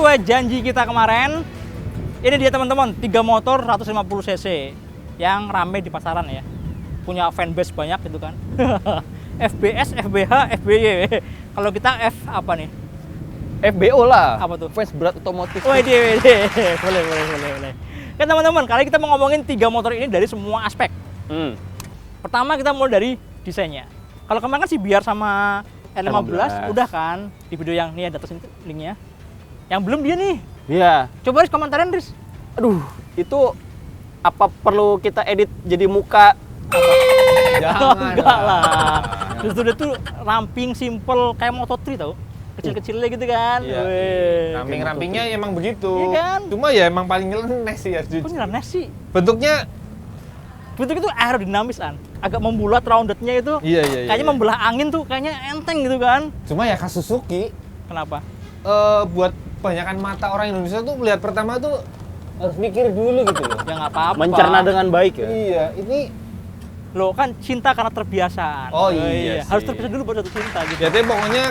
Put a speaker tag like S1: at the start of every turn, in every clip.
S1: sesuai janji kita kemarin, ini dia teman-teman, 3 motor 150 cc yang rame di pasaran ya. Punya fanbase banyak gitu kan. FBS, FBH, FBY. Kalau kita F apa nih?
S2: FBO lah.
S1: Apa tuh?
S2: Fans berat otomotif.
S1: Wede. Boleh. Kan teman-teman, kali kita mau ngomongin 3 motor ini dari semua aspek. Pertama kita mulai dari desainnya. Kalau kemarin kan si Biar sama R15 udah kan di video yang nih ada atas linknya. Yang belum dia nih.
S2: Iya.
S1: Coba Riz komentarin Riz.
S2: Aduh, itu apa perlu kita edit jadi muka?
S3: Jangan.
S1: Enggak lah. Justru dia tuh ramping, simple kayak Moto3 tau. Kecil-kecilnya gitu kan.
S3: Iya.
S1: Weh.
S3: Ramping-rampingnya emang begitu.
S1: Iya kan?
S3: Cuma ya emang paling nyeleneh sih ya.
S1: Kok nyeleneh sih?
S3: Bentuknya
S1: Bentuknya tuh aerodinamis an. Agak membulat roundednya itu.
S3: iya.
S1: Kayaknya membelah angin tuh kayaknya enteng gitu kan.
S3: Cuma ya Suzuki
S1: Kenapa?
S3: buat kebanyakan mata orang Indonesia tuh melihat pertama tuh harus mikir dulu gitu loh.
S1: Ya nggak apa-apa.
S2: Mencerna dengan baik ya.
S3: Iya, ini
S1: Loh kan cinta karena terbiasaan.
S3: Oh, iya
S1: Harus
S3: sih.
S1: terbiasa dulu baru jatuh cinta gitu.
S3: ya tapi pokoknya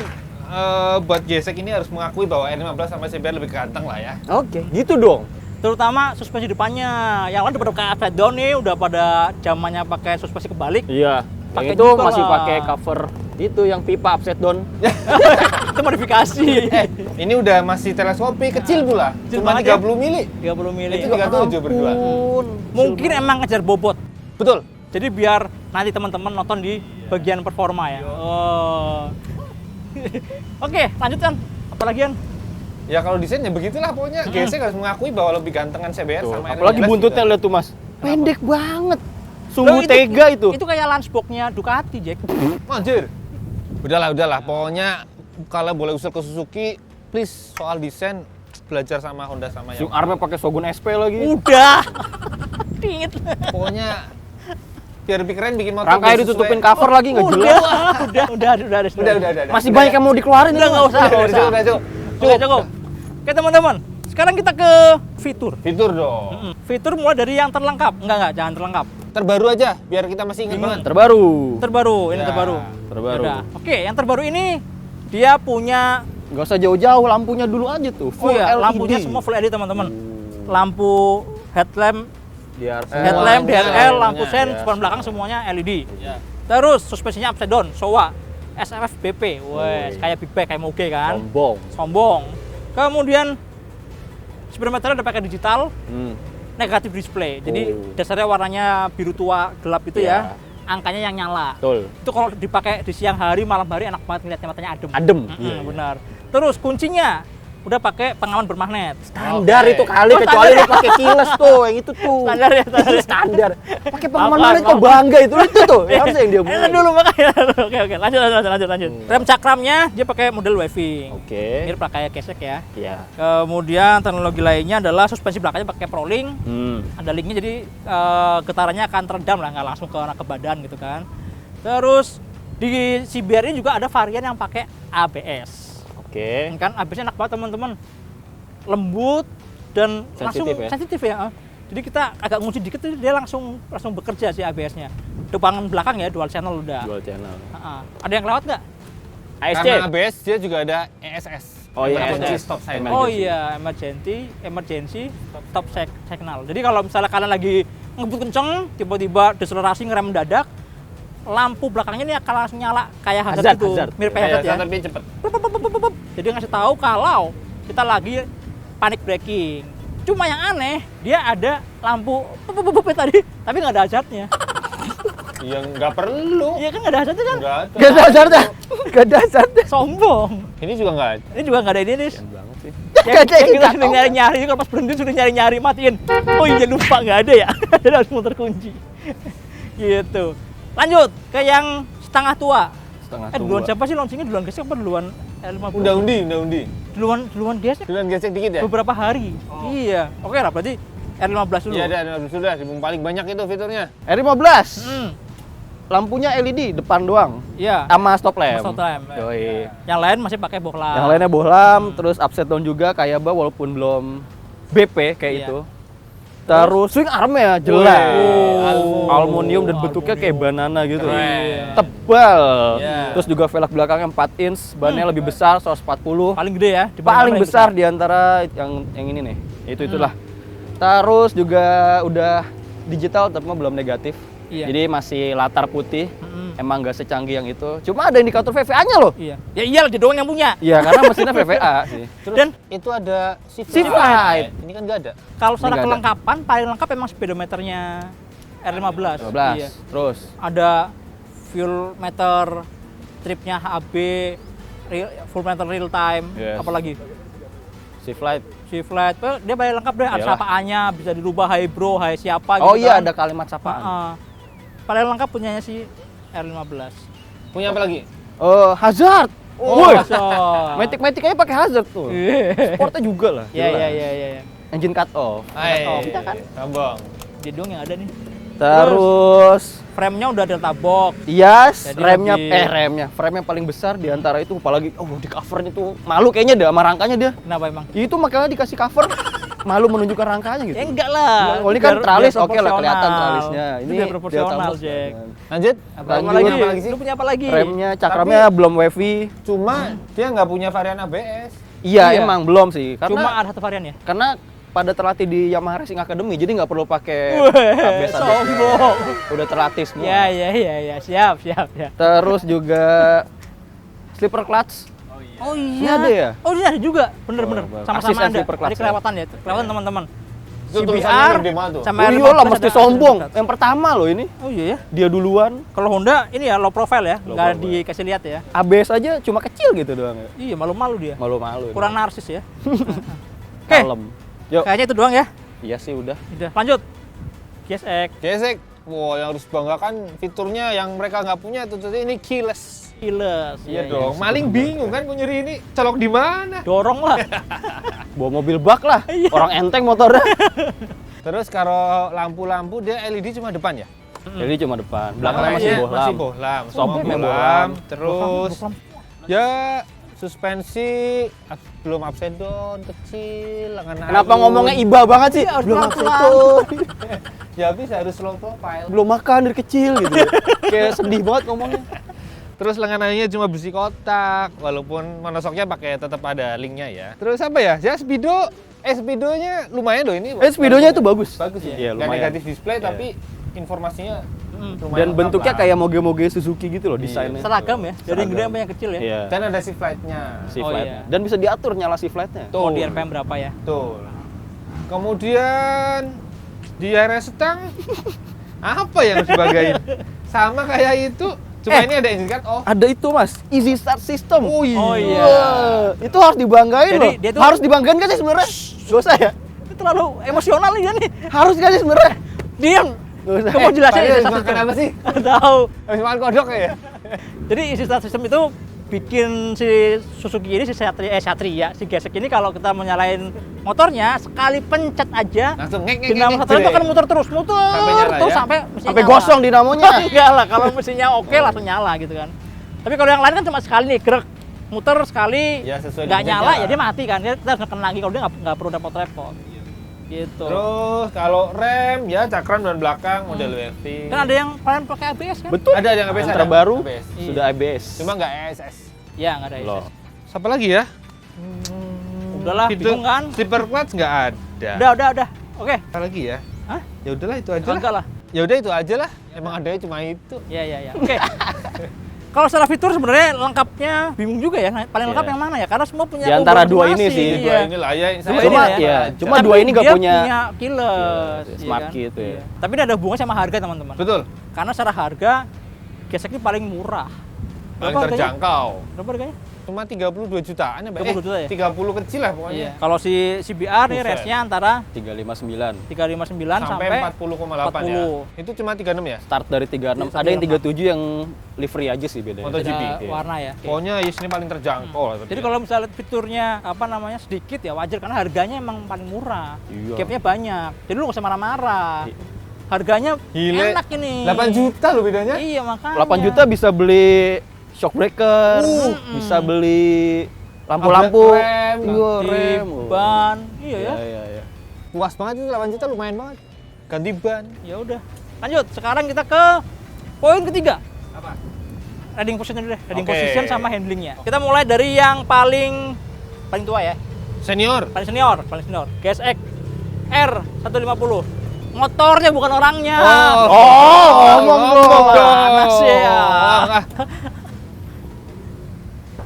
S3: buat gesek ini harus mengakui bahwa R15 sama CBR lebih ganteng lah ya.
S2: Oke, gitu dong.
S1: Terutama suspensi depannya. Yang lain udah pada pakai upside down nih, udah pada zamannya pakai suspensi kebalik.
S2: Iya.
S1: Pakai
S2: Yang itu
S1: juga
S2: masih
S1: lah.
S2: pakai cover itu yang pipa upside down.
S1: Itu modifikasi.
S3: Ini udah masih teleskopi kecil pula.
S1: Kecil
S3: Cuma
S1: banget ya.
S3: 30 mili.
S1: 30 mili.
S3: Itu 37 berdua.
S1: Mungkin emang ngejar bobot.
S2: Betul.
S1: Jadi biar nanti teman-teman nonton di bagian performa ya. Oh. Oke, lanjutkan. Apalagi An?
S3: Ya kalau desainnya begitulah pokoknya. Gesek harus mengakui bahwa lebih gantengan CBR
S2: Tuh,
S3: sama R15.
S2: apalagi buntutnya
S3: juga.
S2: lihat tuh, Mas. Pendek banget.
S1: Loh,
S2: Sungguh tega itu.
S1: Itu kayak lunchbox-nya Ducati, Jack.
S3: Anjir. Udahlah. Pokoknya kalau boleh usul ke Suzuki, please soal desain belajar sama Honda sama
S2: Yung
S3: Yamaha.
S2: armnya pakai Shogun SP lagi.
S1: Udah. Dingin.
S3: Pokoknya biar lebih keren bikin motor.
S2: Rangkanya
S3: biar
S2: ditutupin
S3: sesuai.
S2: cover lagi nggak jelas.
S1: Udah.
S2: Masih banyak yang mau dikeluarin.
S1: Udah,
S2: ini,
S1: nggak
S2: Mas.
S1: usah. Cukup. Oke teman-teman, sekarang kita ke fitur.
S3: Fitur dong.
S1: Fitur mulai dari yang terlengkap. Enggak, jangan terlengkap.
S3: Terbaru aja biar kita masih ingat banget.
S2: Terbaru.
S1: Ini
S3: Ya,
S1: terbaru.
S2: terbaru.
S1: Yaudah. Oke, yang terbaru ini dia punya
S2: Nggak usah jauh-jauh, lampunya dulu aja tuh. Full LED.
S1: lampunya semua full LED teman-teman. Lampu headlamp,
S2: DRL.
S1: headlamp, DRL, lampu
S3: semuanya,
S1: sen,
S2: ya.
S1: spon belakang semuanya LED.
S3: Ya.
S1: Terus suspensinya upside down, Showa, SFF BP, wes kayak big bike kayak moge kan, sombong. Kemudian speedometernya udah pakai digital, negatif display. Jadi dasarnya warnanya biru tua gelap itu ya, angkanya yang nyala.
S2: Betul.
S1: Itu kalau dipakai di siang hari, malam hari enak banget ngeliatnya, matanya adem.
S2: Adem.
S1: Benar. Terus kuncinya udah pakai pengaman bermagnet.
S2: Standar
S3: Oke.
S2: itu kali,
S1: Oh,
S2: kecuali
S1: standar
S2: lu pakai keyless tuh, yang itu tuh.
S1: Standar ya, standar.
S2: Standar. Pakai pengaman
S1: Maaf,
S2: magnet kok
S1: maaf.
S2: bangga itu tuh. Ya harusnya yang dia
S1: Enak
S2: mulai.
S1: dulu makanya. Oke, lanjut. Rem cakramnya dia pakai model waving.
S2: Oke.
S1: Mirip lah kayak Gesek ya.
S2: Iya.
S1: Kemudian teknologi lainnya adalah suspensi belakangnya pakai Prolink. Ada linknya jadi getarannya akan teredam lah, nggak langsung ke badan gitu kan. Terus di CBR ini juga ada varian yang pakai ABS.
S2: Oke.
S1: Kan ABS-nya enak banget teman-teman. Lembut dan
S2: Sensitif ya?
S1: sensitif ya. Jadi kita agak ngunci dikit tuh dia langsung bekerja sih ABS-nya. Depan belakang ya dual channel udah.
S2: Dual channel.
S1: Ada yang lewat nggak?
S2: ASC.
S3: Karena ABS dia juga ada ESS.
S2: Oh iya,
S3: Emergency
S2: ESS.
S3: stop sign.
S1: Oh iya, emergency stop signal. Jadi kalau misalnya kalian lagi ngebut kenceng, tiba-tiba deselerasi ngerem mendadak, lampu belakangnya ini akan langsung nyala kayak hazard itu, mirip kayak hazard ya.
S3: Tapi cepet.
S1: Jadi ngasih tahu kalau kita lagi panic braking. Cuma yang aneh, dia ada lampu tadi, tapi nggak ada hazardnya.
S3: Ya nggak perlu.
S1: Iya kan nggak ada hazardnya kan?
S3: Nggak ada.
S2: Gak ada hazardnya. Gak ada hazardnya.
S1: Sombong.
S3: Ini juga nggak ada.
S1: Ini juga nggak ada ini nih.
S2: Banget sih.
S1: Kita sudah nyari-nyari, kalau pas berhenti sudah nyari-nyari, matiin. Oh iya lupa nggak ada ya, jadi harus muter kunci. Gitu. Lanjut ke yang setengah tua. Duluan siapa sih launchingnya? Duluan Gesek apa duluan R50?
S3: Udah undi.
S1: Duluan Gesek
S3: Duluan gesek dikit ya?
S1: beberapa hari. Iya. Oke lah berarti R15 dulu.
S3: Iya ada sudah. Paling banyak itu fiturnya.
S2: R15.
S1: Hmm.
S2: Lampunya LED depan doang.
S1: Iya.
S2: Sama stop lamp.
S1: Stop lamp.
S2: Yoi.
S1: Yang lain masih pakai bohlam.
S2: Yang lainnya bohlam, terus upside down juga kayak walaupun belum BP kayak
S1: Iya.
S2: itu. Terus swing armnya jelas.
S3: Wih,
S2: Aluminium dan bentuknya kayak banana gitu.
S3: Keren.
S2: Tebal.
S3: Iya.
S2: Terus juga velg belakangnya 4 inch, bannya lebih besar 140.
S1: Paling gede ya.
S2: Paling besar di antara yang ini nih. Itulah. Terus juga udah digital tapi belum negatif.
S1: Iya.
S2: Jadi masih latar putih. Emang nggak secanggih yang itu. Cuma ada indikator VVA-nya loh.
S1: Iya. Ya iyalah dia doang yang punya.
S2: Iya, karena mesinnya VVA sih.
S3: Terus
S1: Dan
S3: itu ada
S2: Seatlight.
S3: Ini kan nggak ada.
S1: kalau secara
S2: Nggak ada.
S1: kelengkapan paling lengkap emang speedometernya R15.
S2: 12.
S1: Iya.
S2: Terus
S1: Ada fuel meter, tripnya HAB, full meter real time,
S2: Yes.
S1: apalagi
S2: Seatlight.
S1: shift light, dia paling lengkap deh. Ada
S2: Iyalah.
S1: sapaannya, bisa dirubah hi bro, hi siapa
S2: Oh
S1: gitu
S2: iya,
S1: kan.
S2: ada kalimat sapaan.
S1: Paling lengkap punyanya si R15.
S3: Punya apa lagi?
S2: Hazard.
S1: Oh,
S2: Woi,
S1: masa.
S2: Matic aja pakai hazard tuh.
S1: Iya.
S2: Sportnya juga lah.
S1: Iya,
S2: jelas.
S1: iya.
S2: Engine cut off.
S1: Kita kan.
S3: Sombong.
S1: Dia doang yang ada nih.
S2: Terus
S1: Frame-nya udah Delta Box.
S2: yes,
S1: Jadi
S2: frame yang paling besar di antara itu, apalagi di covernya tuh malu kayaknya deh sama rangkanya dia.
S1: Kenapa emang?
S2: Itu makanya dikasih cover malu menunjukkan rangkanya gitu.
S1: Ya enggak lah.
S2: Oh, ini kan
S1: Biar-
S2: tralis,
S1: biar
S2: oke lah kelihatan
S1: proporsional.
S2: tralisnya.
S1: Itu
S2: Ini
S1: biar proporsional,
S2: Delta Box.
S1: Jack.
S3: Lanjut.
S1: Apa
S2: Lanjut.
S1: lagi?
S3: Apa lagi sih?
S1: Lu punya apa lagi?
S2: Remnya, cakramnya belum wavy.
S3: Cuma dia nggak punya varian ABS.
S2: Iya,
S1: Iya.
S2: emang belum sih.
S1: Cuma
S2: Karena
S1: ada satu varian ya?
S2: pada terlatih di Yamaha Racing Academy, jadi nggak perlu pakai
S1: Weh,
S2: ABS.
S1: sombong.
S2: Udah terlatih semua.
S1: Ya. Siap.
S2: Terus juga slipper clutch.
S1: Oh
S2: Ini
S1: iya.
S2: ada ya?
S1: Oh, ini ada juga. Bener.
S2: bagus.
S1: Sama-sama
S2: Asisten
S1: ada.
S2: slipper clutch
S1: Tadi kelewatan ya. Kelewatan teman-teman.
S3: Itu tulisannya
S1: CBR
S3: gede banget tuh.
S1: sama
S2: Oh
S1: R15
S2: iyalah, mesti
S1: ada
S2: sombong.
S1: slipper clutch.
S2: Yang pertama loh ini.
S1: Oh iya ya.
S2: Dia duluan.
S1: Kalau Honda ini ya low profile ya,
S2: Low
S1: nggak
S2: profile.
S1: dikasih lihat ya.
S2: ABS aja cuma kecil gitu doang ya.
S1: Iya, malu-malu dia.
S2: Malu-malu.
S1: Kurang narsis ya. Oke,
S2: Kalem. Yuk.
S1: kayaknya itu doang ya.
S2: Iya sih udah.
S1: Udah, lanjut. GSX.
S3: Gesek. Wow, yang harus banggakan fiturnya yang mereka nggak punya itu ini keyless.
S1: Gila.
S3: Iya dong. Maling bingung kan mau nyuri ini. Colok di mana?
S1: Dorong lah.
S2: Bawa mobil bak lah.
S1: Iya.
S2: Orang enteng motornya.
S3: Terus kalau lampu-lampu dia LED cuma depan ya?
S2: Jadi cuma depan.
S3: Belakangnya
S2: Belakangnya masih
S3: masih
S2: bohlam.
S3: bohlam.
S2: Stopnya
S3: Semua
S2: bohlam.
S3: Terus
S1: Bohlam.
S3: ya suspensi belum upside down, kecil, lengan
S2: Kenapa
S3: halus.
S2: ngomongnya iba banget sih?
S1: Iya, harus
S2: Belum
S1: pelan-pelan.
S2: upside down.
S3: Ya bisa harus low profile.
S2: Belum makan dari kecil gitu. Kayak sedih banget ngomongnya.
S3: Terus lengan ayunnya cuma besi kotak, walaupun monosoknya pakai tetap ada linknya ya. Terus apa ya? Ya speedonya lumayan loh ini.
S2: Speedonya itu bagus.
S3: Bagus ya.
S2: Iya,
S3: Nggak
S2: lumayan.
S3: negatif display tapi informasinya lumayan
S2: Dan
S3: lengkap
S2: bentuknya
S3: lah.
S2: kayak moge-moge Suzuki gitu loh desainnya.
S1: Seragam ya, dari yang gede
S2: Seragam.
S1: sampai yang kecil ya.
S2: Iya.
S3: Dan ada shift light-nya.
S2: Shift
S1: Oh,
S2: light.
S1: iya.
S2: Dan bisa diatur nyala shift light-nya.
S1: Mau di RPM berapa ya?
S3: Betul. Kemudian di area stang apa yang harus dibanggain? Sama kayak itu, cuma ini ada engine cut off.
S2: Ada itu mas, easy start system.
S3: Oh iya.
S1: Oh iya.
S2: Wah, itu harus dibanggain
S1: Jadi
S2: loh.
S1: dia tuh-
S2: Harus dibanggain gak sih sebenarnya? Gak usah ya?
S1: Itu terlalu emosional nih dia nih.
S2: Harus gak sih sebenarnya?
S1: Diam.
S2: Gak usah.
S1: Kamu jelasin
S3: Padahal
S1: isi
S3: habis
S1: start
S3: makan
S1: system.
S3: apa sih?
S1: Tahu.
S3: Habis makan kodok ya?
S1: Jadi isi start system itu bikin si Suzuki ini, si Satria, si Gesek ini kalau kita mau nyalain motornya, sekali pencet aja,
S3: Langsung
S1: dinamo satu itu akan muter terus,
S3: Sampai nyala
S1: terus
S3: ya?
S1: sampai mesinnya
S2: Sampai
S1: nyala.
S2: gosong dinamonya.
S1: Enggak lah, kalau mesinnya oke langsung nyala gitu kan. Tapi kalau yang lain kan cuma sekali nih, gerak, muter sekali,
S3: Ya, sesuai
S1: nggak
S3: dengan
S1: nyala,
S3: jalan.
S1: ya dia mati kan. Kita harus neken lagi, kalau dia nggak perlu repot-repot. Gitu.
S3: Terus kalau rem ya cakram dan belakang model WRT.
S1: Kan ada yang kalian pakai ABS kan?
S2: Betul.
S3: Ada yang ABS,
S2: Yang
S3: ada.
S2: terbaru
S3: ABS.
S2: sudah ABS.
S3: Cuma nggak ESS.
S1: Ya, nggak ada
S2: Loh.
S1: ABS.
S3: Siapa lagi ya?
S1: Udahlah, bingung kan?
S3: Slipper clutch nggak ada.
S1: Udah. Oke.
S3: Apa lagi ya?
S1: Hah?
S3: Ya udahlah itu aja
S1: Enggak
S3: lah.
S1: lah.
S3: Ya udah itu aja lah. Emang adanya cuma itu.
S1: Ya. Oke. Kalau secara fitur sebenarnya lengkapnya bingung juga ya. Paling lengkap
S2: Iya.
S1: yang mana ya? Karena semua punya
S2: Di antara
S1: keunggulan
S2: dua ini
S1: masing-masing.
S2: sih.
S3: Dua
S1: Iya.
S3: inilah ya.
S1: Dua
S3: Saya
S1: ini lah
S3: apa
S2: ya.
S3: aja.
S2: Cuma
S1: Tapi
S2: dua ini nggak
S1: dia
S2: punya
S1: killer,
S2: Iya, smart key itu ya.
S1: Iya. Tapi ini ada hubungannya sama harga teman-teman.
S3: Betul.
S1: Karena secara harga Gesek ini paling murah.
S3: Paling
S1: Berapa harganya?
S3: terjangkau.
S1: Berapa harganya?
S3: Cuma 32 jutaan ya, Mbak.
S1: 32 juta ya?
S3: 30 kecil lah pokoknya.
S1: Iya. Kalau si CBR nih
S3: Buset.
S1: range-nya antara
S2: 359.
S1: 359
S3: Sampai
S1: sampai
S3: 40,8 ya.
S1: 40.
S3: Itu cuma 36 ya?
S2: Start dari 36. Ada yang 37 yang livery aja sih bedanya.
S3: MotoGP.
S1: beda
S2: Iya.
S1: warna ya. Oke.
S3: Pokoknya yes ini paling terjangkau lah.
S1: Jadi kalau misalnya fiturnya apa namanya sedikit ya wajar karena harganya emang paling murah.
S2: Iya.
S1: Gapnya banyak. Jadi lu nggak usah marah-marah. Harganya
S3: Gile.
S1: enak ini.
S3: 8 juta loh bedanya.
S1: Iya makanya.
S2: 8 juta bisa beli shock breaker, bisa beli lampu-lampu,
S3: Upgrade rem,
S2: iya,
S1: Di
S2: rem.
S1: ban. Iya ya.
S2: Iya.
S3: puas banget itu 8 juta lumayan banget. Ganti ban.
S1: Ya udah. Lanjut, sekarang kita ke poin ketiga.
S3: Apa?
S1: Riding position dulu deh, riding
S3: Oke.
S1: position sama handlingnya. Kita mulai dari yang paling tua ya,
S3: Senior.
S1: paling senior. GSX R 150. Motornya bukan orangnya.
S2: ngomong dong.
S1: Panas ya.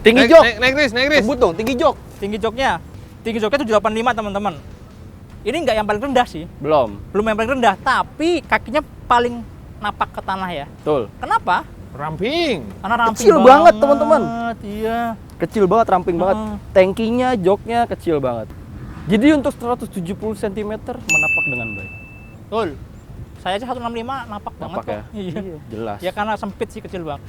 S2: Tinggi jok.
S3: Naik Riz.
S2: Sebut dong, tinggi jok.
S1: Tinggi joknya 785 teman-teman. Ini nggak yang paling rendah sih,
S2: Belum.
S1: belum yang paling rendah, tapi kakinya paling napak ke tanah ya.
S2: Betul.
S1: Kenapa?
S3: Ramping.
S1: Karena ramping
S2: Kecil banget, teman-teman.
S1: Iya.
S2: Kecil banget, ramping banget.
S1: Heeh.
S2: Tankinya, joknya kecil banget. Jadi untuk 170 cm menapak dengan baik.
S1: Betul. Saya aja 165 napak banget
S2: Napak
S1: kok.
S2: ya?
S1: Iya.
S2: Jelas.
S1: Ya karena sempit sih, kecil banget.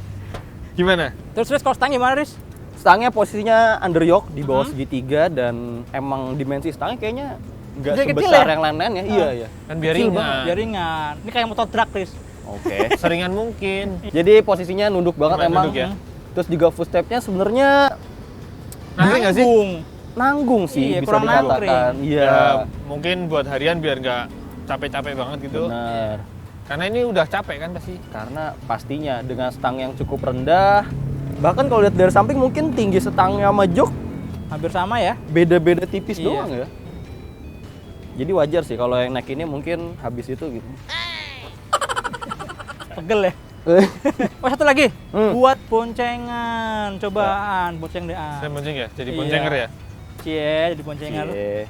S3: Gimana?
S1: Terus kalau stang gimana, Riz?
S2: Stangnya posisinya under yoke di bawah segitiga dan emang dimensi stangnya kayaknya nggak
S1: Kecil-kecil
S2: sebesar
S1: ya?
S2: yang lain-lain ya. Iya, iya.
S3: Kan biar
S2: Kecil
S3: ringan.
S2: banget.
S1: Biar ringan. Ini kayak motor drag, Riz.
S2: Oke.
S3: Seringan mungkin.
S2: Jadi posisinya nunduk banget
S3: Gimana
S2: emang.
S3: nunduk ya?
S2: Terus juga footstepnya sebenarnya
S3: Nangkring nggak sih?
S1: Nanggung.
S2: nanggung sih,
S1: Iya,
S2: bisa
S1: kurang
S2: dikatakan.
S1: nangkring.
S2: Iya.
S3: Ya, mungkin buat harian biar nggak capek-capek banget gitu.
S2: Benar.
S3: Karena ini udah capek kan pasti.
S2: Karena pastinya dengan stang yang cukup rendah, bahkan kalau lihat dari samping mungkin tinggi stangnya sama jok
S1: Hampir sama ya.
S2: beda-beda tipis
S1: Iya.
S2: doang ya. Jadi wajar sih kalau yang naik ini mungkin habis itu gitu.
S1: Pegel ya. Oh, satu lagi.
S2: Hmm.
S1: Buat boncengan. Cobaan bonceng deh.
S3: Saya bonceng ya, jadi
S1: Iya.
S3: boncenger ya.
S1: Cie, jadi boncengan.
S2: Cie.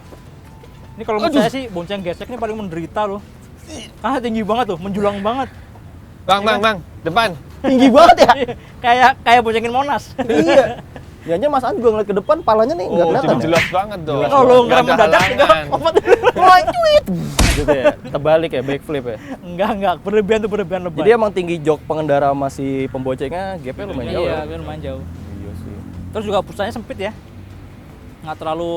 S1: Ini kalau menurut saya sih bonceng gesek ini paling menderita loh. Karena tinggi banget tuh, menjulang banget.
S3: Bang, depan.
S2: Tinggi banget ya.
S1: kayak boncengin Monas.
S2: Iya. Ya aja Mas An juga ngeliat ke depan, palanya nih nggak
S3: Oh,
S2: kelihatan.
S3: jadi jelas banget dong.
S2: Jelas
S1: Kalau
S3: Nggak
S1: ngerem
S3: ada
S1: mendadak juga
S3: halangan.
S1: Lanjut.
S2: Gitu ya. Terbalik ya, backflip ya.
S1: Enggak, berlebihan lebay.
S2: Jadi emang tinggi jok pengendara sama si pemboncengnya gapnya lumayan jauh.
S1: iya,
S2: ya.
S1: lumayan jauh.
S2: Iya sih.
S1: Terus juga pusatnya sempit ya. Nggak terlalu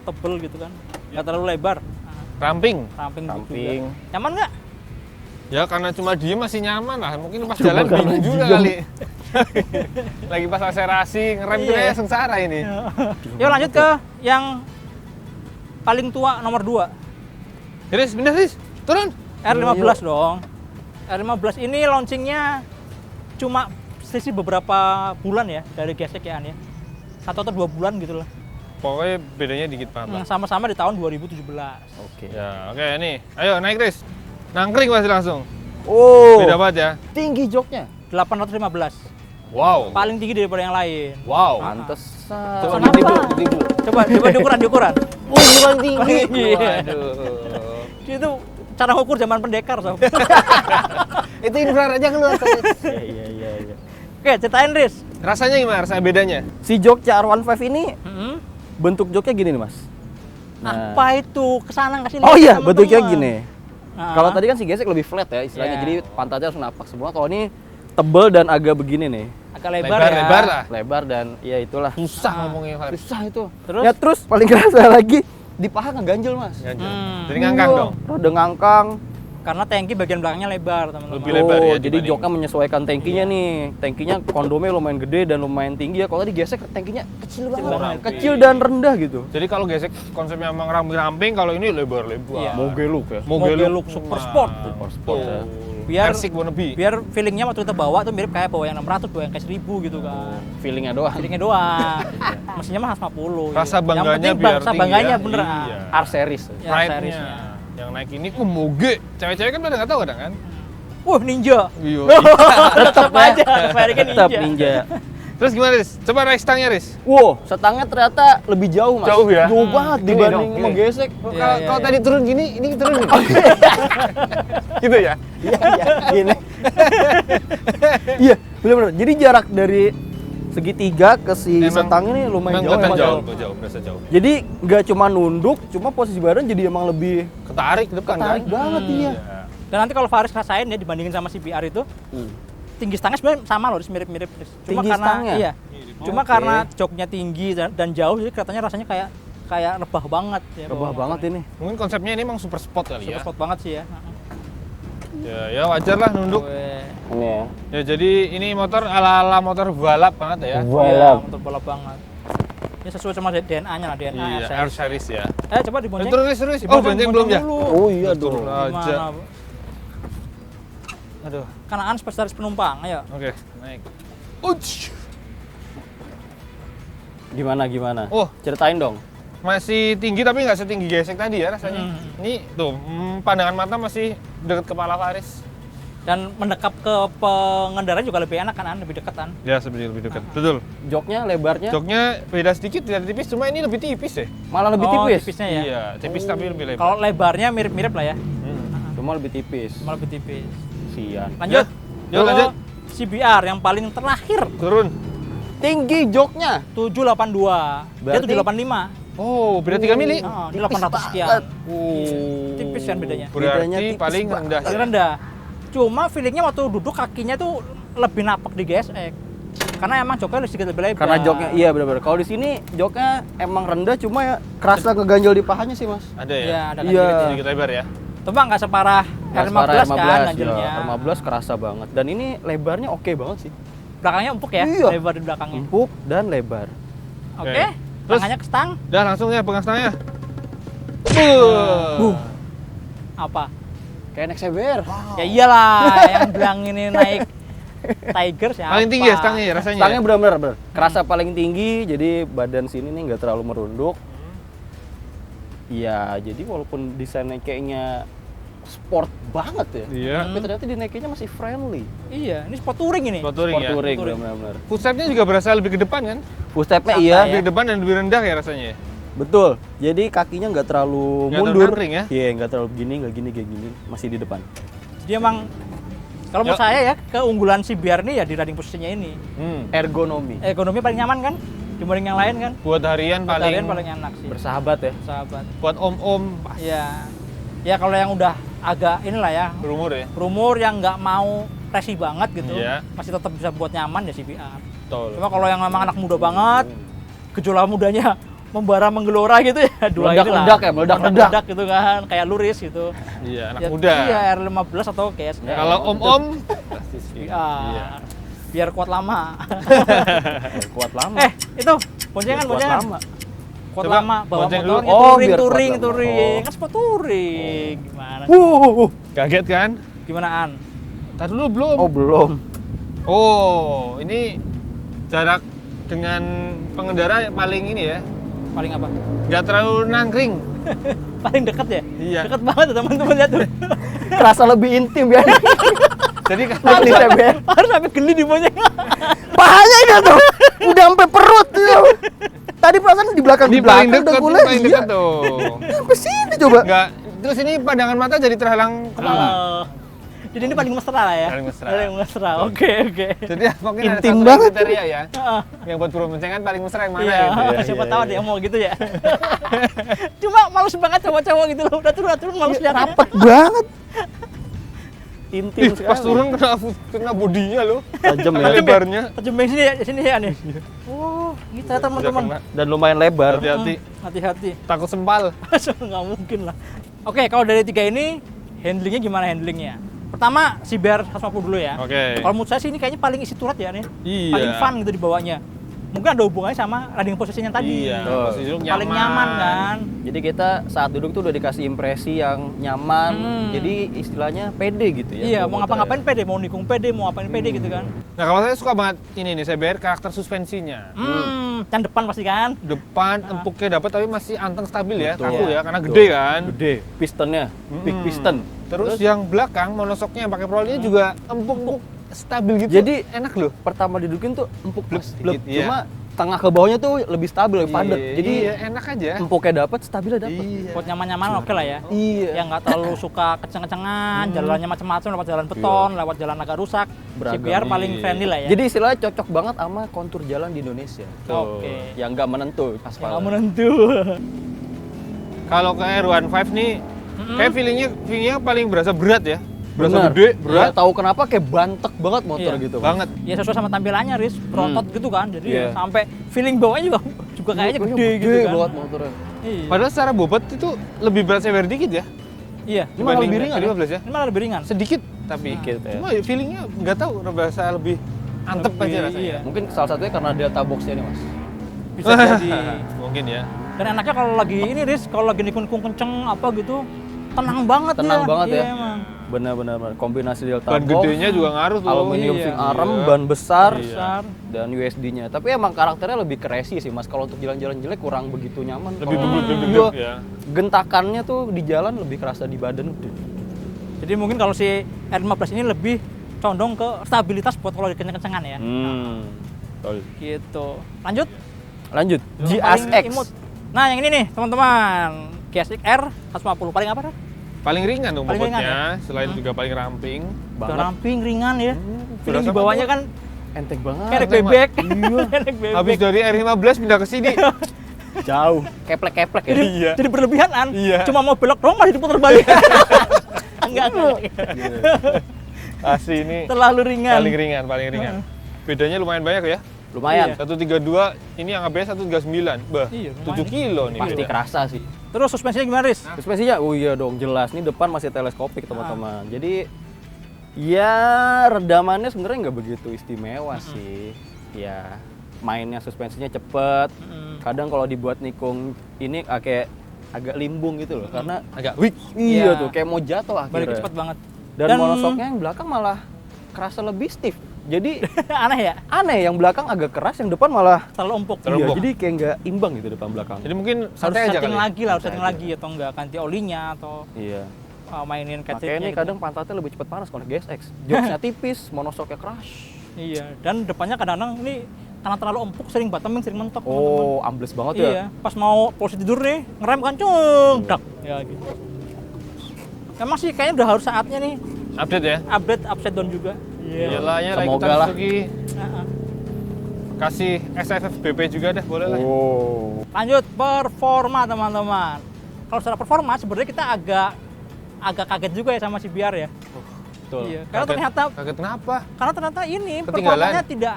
S1: tebel gitu kan. Nggak terlalu lebar.
S3: Ramping.
S1: Ramping.
S2: Samping.
S1: Juga. Nyaman nggak?
S3: Ya karena cuma diem masih nyaman lah. Mungkin pas
S2: Cuma
S3: jalan
S2: karena
S3: bingung juga
S2: diem.
S3: kali. Lagi pas akselerasi ngerem tuh
S1: Iya.
S3: kayak sengsara ini.
S1: Yuk lanjut ke yang paling tua nomor 2.
S3: Riz, bener Riz. Turun.
S1: R15 dong. R15 ini launchingnya cuma selisih beberapa bulan ya dari gesek ya An ya. 1 atau 2 bulan gitu lah.
S3: Pokoknya bedanya dikit banget.
S1: Sama-sama di tahun 2017.
S2: Oke.
S3: Ya, oke nih. Ayo naik Riz. Nangkring pasti langsung.
S2: Oh.
S3: Beda banget ya.
S2: Tinggi joknya.
S1: 815.
S3: Wow.
S1: Paling tinggi daripada yang lain.
S3: Wow.
S2: Pantesan.
S3: Coba
S1: Kenapa?
S3: ditipu.
S1: Coba diukuran.
S2: Oh, bukan tinggi.
S1: Iya.
S2: Waduh.
S1: Itu cara ukur zaman pendekar, Sob.
S2: Itu infrared aja keluar. Iya.
S1: Oke, ceritain, Riz.
S3: Rasanya gimana? Rasanya bedanya?
S2: Si jok CR15 ini
S1: Mm-hmm.
S2: bentuk joknya gini nih, Mas. Nah.
S1: Apa itu? Kesana kasih
S2: Oh iya, bentuknya gini.
S1: Nah.
S2: Kalau tadi kan si gesek lebih flat ya istilahnya,
S1: Iya.
S2: jadi pantatnya harus napak semua. Kalau ini tebel dan agak begini nih,
S1: agak lebar, ya.
S3: Lebar lah.
S2: lebar dan ya itulah.
S3: Susah ngomongnya Pak.
S2: Susah itu.
S1: Terus?
S2: Ya terus paling kerasa lagi di paha ngeganjel, Mas.
S3: Ganjel.
S1: Hmm.
S3: Jadi ngangkang
S2: Iya,
S3: dong.
S2: Rada ngangkang.
S1: Karena tangki bagian belakangnya lebar, teman-teman.
S3: Lebih lebar ya
S2: Jadi
S3: dibanding-
S2: joknya menyesuaikan tangkinya nih. Tangkinya kondomnya lumayan gede dan lumayan tinggi ya. Kalau tadi gesek tangkinya kecil banget.
S1: banget.
S2: Kecil dan rendah gitu.
S3: Jadi kalau gesek konsepnya emang ramping-ramping, kalau ini lebar-lebar.
S1: Iya.
S2: Mogeluk ya.
S1: Mogeluk super sport.
S3: Super
S2: sport ya.
S1: Biar-
S3: Persik wannabe.
S1: Biar feelingnya waktu kita bawa tuh mirip kayak bawa yang 600, bawa yang kayak 1000 gitu kan.
S2: Feelingnya doang.
S1: Feelingnya doang. Mesinnya mah 50.
S3: Rasa
S1: gitu.
S3: bangganya
S1: Yang penting
S3: biar
S1: rasa
S3: tinggi
S1: bangganya
S3: ya.
S1: bener.
S3: Iya.
S2: R series.
S1: Ya,
S3: Pride-nya.
S1: seriesnya.
S3: Yang naik ini, moge. Cewek-cewek kan pada nggak tahu kadang kan?
S1: Wah, ninja.
S3: Iya.
S1: Tetap aja, Ferry
S2: Tetap
S1: ninja.
S2: ninja.
S3: Terus gimana Riz? Coba raise stangnya Riz.
S2: Wow, setangnya ternyata lebih jauh, Mas.
S3: Jauh ya?
S2: Jauh banget
S3: Gini
S2: dibanding
S3: dong, gini.
S2: menggesek.
S1: Iya, iya,
S3: Kalau
S1: iya.
S3: tadi turun gini, ini turun gini. Gitu ya?
S2: Iya, gini. Iya, benar-benar. Jadi jarak dari segitiga ke si
S3: Emang-
S2: setang ini lumayan
S3: Emang
S2: jauh.
S3: kelihatan
S2: Mas.
S3: jauh, berasa jauh.
S2: Jadi nggak cuma nunduk, cuma posisi badan jadi emang lebih
S3: Ketarik ke depan
S2: tarik
S3: kan?
S2: banget iya.
S1: Dan nanti kalau Faris rasain ya dibandingin sama si BR itu, tinggi stangnya sebenarnya sama loh, mirip-mirip. Cuma
S2: Tinggi
S1: karena
S2: stangnya?
S1: iya. Cuma
S2: Oke.
S1: karena joknya tinggi dan jauh, jadi kelihatannya rasanya kayak rebah banget ya.
S2: Rebah
S1: bawa
S2: banget
S1: motornya.
S2: ini.
S3: Mungkin konsepnya ini emang super sport kali
S1: Super
S3: ya.
S1: sport banget sih ya.
S3: Ya wajar lah nunduk.
S1: Weh.
S2: Ini ya.
S3: Ya jadi ini motor ala-ala motor balap banget ya.
S1: Iya, motor balap banget. Ya sesuai sama DNA-nya lah, DNA
S3: Iya,
S1: R
S3: R series ya.
S1: coba dibonceng.
S3: Terus. Oh, bonceng belum ya?
S1: dulu.
S2: Oh iya
S3: Betul
S2: dong.
S3: aja.
S1: Gimana?
S3: Aduh.
S1: Kanaan spesialis penumpang, ayo.
S3: Oke, naik. Uch.
S2: Gimana?
S3: Oh,
S2: Ceritain dong.
S3: masih tinggi tapi nggak setinggi gesek tadi ya rasanya.
S1: Hmm.
S3: Ini tuh, pandangan mata masih dekat kepala Faris.
S1: Dan mendekap ke pengendara juga lebih enak kan, lebih dekat kan.
S3: Ya, sebenarnya lebih dekat. Betul.
S2: Joknya, lebarnya
S3: Joknya beda sedikit, tidak tipis, cuma ini lebih tipis deh.
S2: malah lebih
S1: Oh,
S2: tipis.
S1: tipisnya ya.
S3: Iya, tipis tapi lebih lebar.
S1: Kalau lebarnya mirip-mirip lah ya,
S2: Cuma lebih tipis.
S1: cuma lebih tipis.
S2: Sian.
S1: Lanjut.
S3: Yuk,
S1: Ke
S3: lanjut.
S1: CBR yang paling terakhir
S3: Turun.
S2: Tinggi joknya.
S1: 782.
S2: Berarti-
S1: Dia 785.
S3: Oh, beda 3 mili.
S1: Oh, dia
S2: Tipis
S1: 800 sekian.
S2: banget.
S1: Tipis kan bedanya.
S2: Bedanya
S3: Berarti
S2: tipis
S3: paling
S2: banget.
S3: rendah.
S1: Paling rendah. Cuma feelingnya waktu duduk kakinya tuh lebih napak di GSX. Karena emang joknya sedikit lebih lebar.
S2: Karena joknya iya benar-benar. Kalau di sini joknya emang rendah cuma ya kerasa ngeganjel di pahanya sih, Mas.
S3: Ada ya?
S1: Iya, ada kan
S2: Iya.
S1: dikit.
S3: Sedikit lebar ya?
S1: Coba nggak separah
S2: Nggak
S1: R15
S2: separah
S1: kan ganjelnya.
S2: ya. R15 kerasa banget. Dan ini lebarnya oke banget sih.
S1: Belakangnya empuk ya,
S2: Iya.
S1: lebar di belakangnya.
S2: Empuk dan lebar.
S1: Oke.
S3: Terus?
S1: Tangannya ke stang.
S3: Dah langsung ya pegang stangnya.
S1: Apa?
S2: Kayak naik CBR.
S1: Ya iyalah, yang bilang ini naik Tiger siapa?
S3: Paling tinggi ya stangnya ya rasanya?
S2: Stangnya benar-benar kerasa paling tinggi, jadi badan sini nih nggak terlalu merunduk. Iya, jadi walaupun desainnya kayaknya sport banget ya,
S3: Iya.
S2: tapi ternyata dinaiknya masih friendly.
S1: Iya, ini sport touring ini.
S3: Sport touring
S2: Sport
S3: ya?
S2: touring,
S1: touring.
S2: benar-benar.
S3: Footstepnya juga berasa lebih ke depan kan?
S2: Footstepnya
S1: Santai
S2: iya,
S1: ya.
S3: Lebih ke depan dan lebih rendah ya rasanya ya?
S2: betul. Jadi kakinya nggak terlalu
S3: Nggak
S2: mundur.
S3: terlalu kering ya?
S2: Iya, nggak terlalu begini, nggak gini, kayak gini, masih di depan.
S1: Jadi emang kalau menurut
S3: Yuk.
S1: saya ya keunggulan CBR ini ya di riding posisinya ini.
S2: Ergonomi,
S1: Ekonomi paling nyaman kan dibanding yang lain kan.
S3: Buat harian
S1: Buat
S3: paling,
S1: kalian paling enak sih.
S2: bersahabat ya.
S1: Sahabat.
S3: buat om-om pas
S1: Iya. Ya kalau yang udah agak inilah ya,
S3: berumur ya?
S1: berumur yang nggak mau resi banget gitu,
S3: Iya.
S1: masih tetap bisa buat nyaman ya CBR.
S3: Betul.
S1: Cuma kalau yang memang anak muda banget, gejolak mudanya membara menggelora gitu ya, dua
S2: Meledak-ledak
S1: inilah.
S2: ya, meledak-ledak.
S1: gitu kan, kayak luris gitu.
S3: Iya, anak
S1: Ya,
S3: muda.
S1: Iya, R15 atau KS.
S2: Ya,
S3: Kalau om-om,
S1: CBR.
S3: Iya.
S1: Biar kuat lama.
S2: Kuat lama.
S1: Itu boncengan,
S2: Kuat
S1: boncengan.
S2: lama.
S1: Kuat
S3: Coba
S1: lama, bawa
S3: bonceng
S1: motornya
S3: dulu.
S2: Oh,
S1: touring,
S2: biar kuat
S1: touring,
S2: lama.
S1: touring.
S2: Oh.
S1: Kan sport touring. Gimana?
S3: kaget kan?
S1: Gimana An?
S3: Tadi dulu belum.
S2: Oh, belum.
S3: Oh, ini jarak dengan pengendara paling ini ya,
S1: Paling apa?
S3: nggak terlalu nangkring.
S1: Paling dekat ya?
S3: Iya.
S1: Dekat banget tuh teman-teman lihat tuh.
S2: Kerasa lebih intim ya.
S3: Jadi
S2: Naik di CBR.
S1: Harus sampai geli di bonceng.
S2: Pahanya ini tuh udah sampai perut tuh. Tadi perasaan di belakang
S3: di paling dekat,
S2: udah
S3: ini
S2: mulai
S3: paling
S2: iya.
S3: dekat tuh.
S2: Sampai sini coba.
S3: Nggak, terus ini pandangan mata jadi terhalang kepala.
S1: Oh. Jadi ini paling mesra lah ya?
S3: Paling mesra.
S1: Paling mesra, oke.
S3: Jadi mungkin ada
S2: Intim
S3: satu
S2: banget.
S3: kriteria ya,
S1: Heeh.
S3: yang buat berboncengan paling mesra yang mana
S1: Iya,
S3: gitu ya.
S1: siapa tahu ada yang mau gitu ya. Cuma males banget cowok-cowok gitu loh. Udah turun males lihat.
S2: Rapet banget. Intim
S3: Ih,
S2: sekali.
S3: pas turun kena bodinya loh.
S2: Tajam ya.
S3: Lebarnya.
S1: Tajam banget sini ya nih. Oh, gitu ya teman-teman.
S3: Udah
S2: Dan lumayan lebar.
S3: Hati-hati,
S1: Hati-hati.
S3: takut sempal.
S1: Nggak mungkin lah. Oke, kalau dari tiga ini handlingnya gimana handlingnya? Pertama, CBR 150 dulu ya.
S3: Oke.
S1: Kalau menurut saya sih ini kayaknya paling isi turut ya nih.
S3: Iya.
S1: Paling fun gitu dibawanya. Mungkin ada hubungannya sama riding posisinya tadi.
S3: Iya,
S2: Betul.
S3: posisi duduk
S1: Paling nyaman kan.
S2: Jadi kita saat duduk tuh udah dikasih impresi yang nyaman. Jadi istilahnya pede gitu ya.
S1: Iya,
S2: bawa
S1: mau
S2: motor
S1: ngapa-ngapain
S2: ya.
S1: pede, mau nikung pede, mau ngapain pede gitu kan.
S3: Nah, kalau saya suka banget ini nih, CBR karakter suspensinya.
S1: Yang depan pasti kan.
S3: Depan empuknya dapat tapi masih anteng stabil ya,
S2: Betul.
S3: kaku
S2: Iya,
S3: ya, karena
S2: betul.
S3: gede kan.
S2: Gede. Pistonnya, big piston.
S3: Terus yang belakang monosoknya yang pakai prolinya juga empuk stabil gitu.
S2: Jadi
S3: enak loh.
S2: Pertama didudukin tuh empuk blek,
S3: sedikit, iya.
S2: Cuma tengah ke bawahnya tuh lebih stabil, lebih padat.
S3: Iya,
S2: Jadi
S3: iya, enak aja.
S2: empuknya dapat, stabilnya dapat.
S3: Iya.
S1: Buat nyaman-nyaman oke lah ya.
S2: Iya.
S1: Yang nggak terlalu suka kenceng-kencengan, jalannya macam-macam, lewat jalan beton, lewat jalan agak rusak.
S2: Beragam.
S1: CBR paling
S3: Iya.
S1: friendly lah ya.
S2: Jadi istilahnya cocok banget sama kontur jalan di Indonesia.
S1: Oke.
S2: Yang nggak menentu
S1: Yang
S2: aspal.
S1: nggak menentu.
S3: Kalau ke R15 nih, kayak feelingnya paling berasa berat ya. Berasa
S2: Benar.
S3: gede, berat
S2: Nggak tahu kenapa kayak bantek banget motor
S1: Iya.
S2: gitu.
S3: banget.
S1: Ya sesuai sama tampilannya, Riz. Berotot gitu kan. Jadi
S2: Iya.
S1: sampai feeling bawahnya juga kayaknya gede gitu kan.
S2: banget motornya.
S1: Iya.
S3: Padahal secara bobot itu lebih berat CBR dikit ya.
S1: Iya.
S2: Ini malah lebih ringan ya?
S3: 15 ya.
S1: Ini malah lebih ringan.
S3: Sedikit tapi
S2: Sedikit, ya.
S3: cuma feelingnya nggak tahu berasa lebih antep
S1: Lebih,
S3: aja rasanya.
S1: iya.
S2: Mungkin salah satunya karena delta box-nya nih, Mas.
S1: Bisa jadi.
S3: Mungkin ya.
S1: Dan enaknya kalau lagi ini Riz, kalau lagi nikung kenceng apa gitu, tenang banget
S2: Tenang
S1: dia.
S2: banget
S1: Iya,
S2: ya.
S1: Emang.
S2: Benar-benar kombinasi delta
S3: Ban
S2: box,
S3: gedenya juga ngaruh tuh.
S2: aluminium
S1: Iya.
S2: sing arem,
S3: Iya.
S2: ban besar,
S1: Besar.
S2: dan USD-nya. Tapi emang karakternya lebih ke racing sih Mas. Kalau untuk jalan-jalan jelek kurang begitu nyaman.
S3: Lebih
S2: Kalau-
S3: bebek
S2: Iya.
S3: ya.
S2: Gentakannya tuh di jalan lebih kerasa di badan.
S1: Jadi mungkin kalau si R15 ini lebih condong ke stabilitas buat kalau kenceng-kencengan ya.
S2: Betul.
S1: Gitu. Lanjut.
S2: Lanjut,
S1: Yang paling
S2: GSX.
S1: imut. Nah, yang ini nih, teman-teman. GSX R 150 paling apa, Ren?
S3: Paling ringan dong
S1: Paling ringan
S3: bobotnya, selain juga paling ramping.
S1: Udah ramping, ringan ya. Feeling
S3: berasa
S1: di bawahnya kan
S2: Enteng banget.
S1: kayak
S3: enteng
S1: bebek. Iya. Kayak bebek.
S3: Habis dari R15 pindah ke sini.
S2: Jauh. Keplek-keplek ya.
S3: Iya.
S1: Jadi berlebihan an.
S3: Iya.
S1: Cuma mau belok doang masih diputar balik. enggak.
S3: Asli ini
S1: Terlalu ringan.
S3: paling ringan. Bedanya lumayan banyak ya.
S2: Lumayan.
S1: Iya.
S3: 132, ini yang ABS 139. Bah,
S1: Iya,
S3: 7
S1: lumayan.
S3: kilo nih.
S2: Pasti
S3: beda.
S2: kerasa sih.
S1: Terus suspensinya gimana, Riz?
S2: Suspensinya, oh iya dong jelas. Ini depan masih teleskopik teman-teman. Jadi ya redamannya sebenarnya nggak begitu istimewa sih. Ya mainnya suspensinya cepet. Kadang kalau dibuat nikung ini kayak agak limbung gitu loh. Karena
S3: Agak weak.
S2: iya
S1: Iya.
S2: tuh kayak mau jatuh akhirnya.
S1: Baliknya cepet banget.
S2: Dan monoshocknya yang belakang malah kerasa lebih stiff. Jadi
S1: aneh ya?
S2: aneh, yang belakang agak keras, yang depan malah
S1: Terlalu empuk.
S3: Terlalu
S2: iya,
S3: empuk.
S2: jadi kayak nggak imbang gitu depan belakang.
S3: Jadi mungkin
S1: Harus
S3: santai aja
S1: setting
S3: kali.
S1: lagi lah, harus
S2: Santai
S1: setting
S2: aja.
S1: lagi atau enggak ganti olinya atau
S2: Iya.
S1: mainin
S2: Makanya
S1: cartridge-nya
S2: ini
S1: gitu.
S2: kadang pantatnya lebih cepat panas kalau GSX. Jokesnya tipis, monoshocknya keras.
S1: Iya, dan depannya kadang-kadang ini karena terlalu empuk sering bottoming, sering mentok teman-teman.
S2: Oh, ambles banget ya.
S1: Iya, pas mau posisi tidur nih, ngerem kan cung, dak. Ya gitu. Emang sih kayaknya udah harus saatnya nih
S3: Update ya.
S1: update upside down juga. Iya.
S3: Iyalah ya,
S2: Semoga
S3: kita
S2: lah.
S3: Suzuki
S1: Heeh.
S3: kasih SFF BP juga deh, boleh lah.
S2: Oh.
S1: Lanjut performa teman-teman. Kalau secara performa sebenarnya kita agak kaget juga ya sama si BR ya.
S2: Betul.
S1: Iya, karena
S3: Kaget-
S1: ternyata
S3: kaget kenapa?
S1: ini
S3: Ketinggalan.
S1: performanya tidak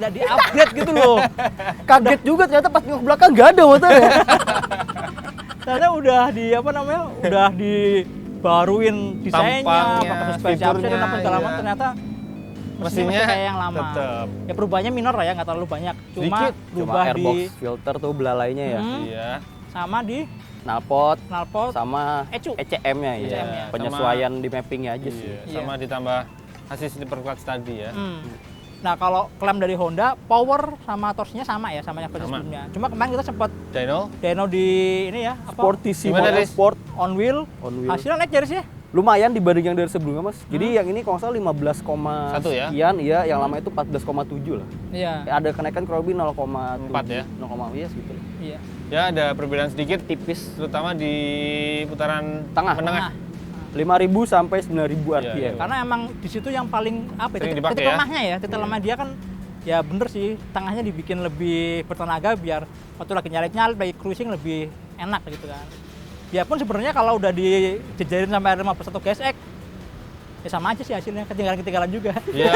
S1: di-upgrade gitu loh.
S2: Kaget juga ternyata pas nengok belakang nggak ada motornya.
S1: Ternyata udah di apa namanya? Udah dibaruin desainnya,
S3: Tampangnya,
S1: pakai suspensi upside dan apa
S3: fiturnya,
S1: segala macam
S3: iya.
S1: ternyata
S3: Mesinnya
S1: masih kayak yang lama.
S3: tetep.
S1: Ya perubahannya minor lah ya, nggak terlalu banyak. Cuma
S3: Sedikit.
S2: Cuma
S1: berubah
S2: airbox
S1: di
S2: filter tuh belalainya ya.
S1: Hmm.
S3: Iya.
S1: sama di
S2: Knalpot
S1: knalpot
S2: sama
S1: ECU.
S2: ECM-nya ya.
S1: ECM-nya.
S2: Penyesuaian di mappingnya aja sih.
S3: Iya.
S1: Iya.
S3: Sama ditambah assist slipper clutch tadi ya.
S1: Nah kalau klaim dari Honda, power sama torsinya sama ya, sama yang versi
S3: Sama.
S1: sebelumnya. Cuma kemarin kita sempat
S3: Dyno
S1: dyno di ini ya, apa?
S2: Sportissimo
S3: Gimana, Riz?
S2: Sport
S1: On wheel.
S2: on wheel.
S1: Hasilnya naik dari sih.
S2: Lumayan dibanding yang dari sebelumnya mas. Jadi yang ini kalau nggak salah 15,
S3: Satu ya?
S2: sekian, iya. Yang lama itu 14,7 lah.
S1: Iya.
S2: Ada kenaikan kurang lebih 0,7.
S3: 4 ya?
S2: 0, iya segitu.
S1: Iya.
S3: ya ada perbedaan sedikit,
S2: Tipis.
S3: terutama di putaran
S2: Tengah.
S3: menengah.
S1: Nah,
S2: 5.000 sampai 9.000
S3: Iya,
S2: RPM.
S3: iya.
S1: karena emang di situ yang paling apa ya,
S3: Sering
S1: titik,
S3: dipakai
S1: titik
S3: ya?
S1: lemahnya ya, titik lemah dia kan ya bener sih, tengahnya dibikin lebih bertenaga biar waktu lagi nyalip-nyalip, lagi cruising lebih enak gitu kan. Biarpun sebenarnya kalau udah dijejerin sampai R15 atau GSX, ya sama aja sih hasilnya, ketinggalan juga.
S3: Ya,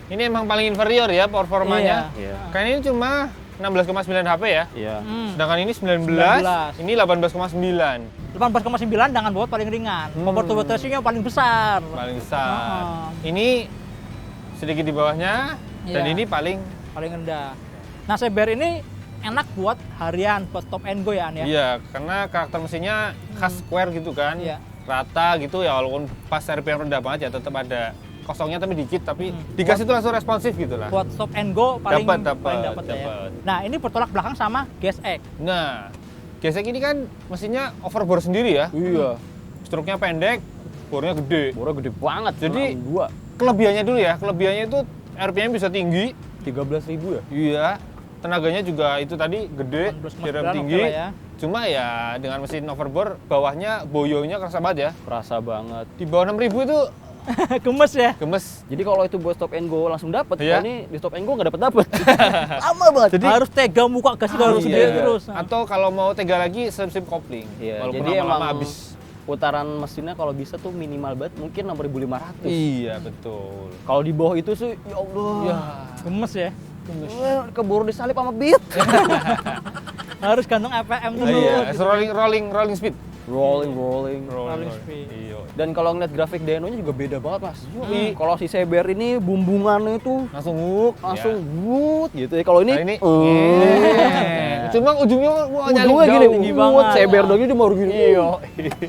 S3: ini emang paling inferior ya performanya.
S2: Iya.
S3: Kan ini cuma 16,9 HP ya.
S2: Iya.
S3: Sedangkan ini 19,
S1: 19.
S3: ini 18,9.
S1: 18,9 dengan bobot paling ringan, bobot to weight ratio-nya paling besar.
S3: Paling besar.
S1: Heeh.
S3: Ini sedikit di bawahnya dan
S1: Iya.
S3: ini paling
S1: paling rendah. Nah, CBR ini enak buat harian, buat stop and go ya, An ya.
S3: iya, karena karakter mesinnya khas square gitu kan.
S1: Iya.
S3: Rata gitu ya, walaupun pas RPM rendah banget ya tetap ada kosongnya tapi dikit, tapi digas itu langsung responsif gitu lah.
S1: Buat stop and go paling
S3: Dapat,
S1: paling dapat ya.
S3: dapat.
S1: Nah, ini bertolak belakang sama GSX.
S3: Nah, gesek ini kan mesinnya overbore sendiri ya.
S2: Iya.
S3: Struknya pendek, bornya gede.
S2: Bornya gede banget.
S3: Jadi-
S2: 2
S3: Kelebihannya dulu ya, kelebihannya itu RPM bisa tinggi.
S2: 13.000 ya.
S3: Iya. Tenaganya juga itu tadi gede,
S1: 18,9
S3: direm
S1: oke
S3: tinggi.
S1: lah ya.
S3: Cuma ya dengan mesin overbore bawahnya boyonya kerasa banget ya.
S2: Kerasa banget.
S3: Di bawah 6.000 itu
S1: Gemes ya.
S3: gemes.
S2: Jadi kalau itu buat stop and go langsung dapet,
S3: Iya.
S2: kalau ini di stop and go nggak dapet. Lama banget.
S1: Jadi harus tega buka gas itu harus
S2: iya.
S1: sendiri terus.
S3: Atau kalau mau tega lagi slip kopling.
S2: Iya,
S3: Walaupun
S2: jadi
S3: lama-lama
S2: emang
S3: habis.
S2: putaran mesinnya kalau bisa tuh minimal banget mungkin 6.500.
S3: Iya, betul.
S2: Kalau di bawah itu sih ya Allah.
S3: Ya,
S1: Gemes ya.
S2: Keburu disalip sama beat.
S1: Harus gantung FPM
S3: oh
S1: dulu.
S3: iya, rolling speed.
S2: rolling.
S1: Rolling speed.
S3: Iya.
S2: Dan kalau ngeliat grafik dyno-nya juga beda banget mas. Kalau si CBR ini bumbungannya itu
S3: Langsung
S2: wut gitu ya. Kalau ini,
S3: Nah, ini cuma ujungnya
S2: ujungnya gini,
S1: tinggi banget.
S2: CBR doang dia baru gini.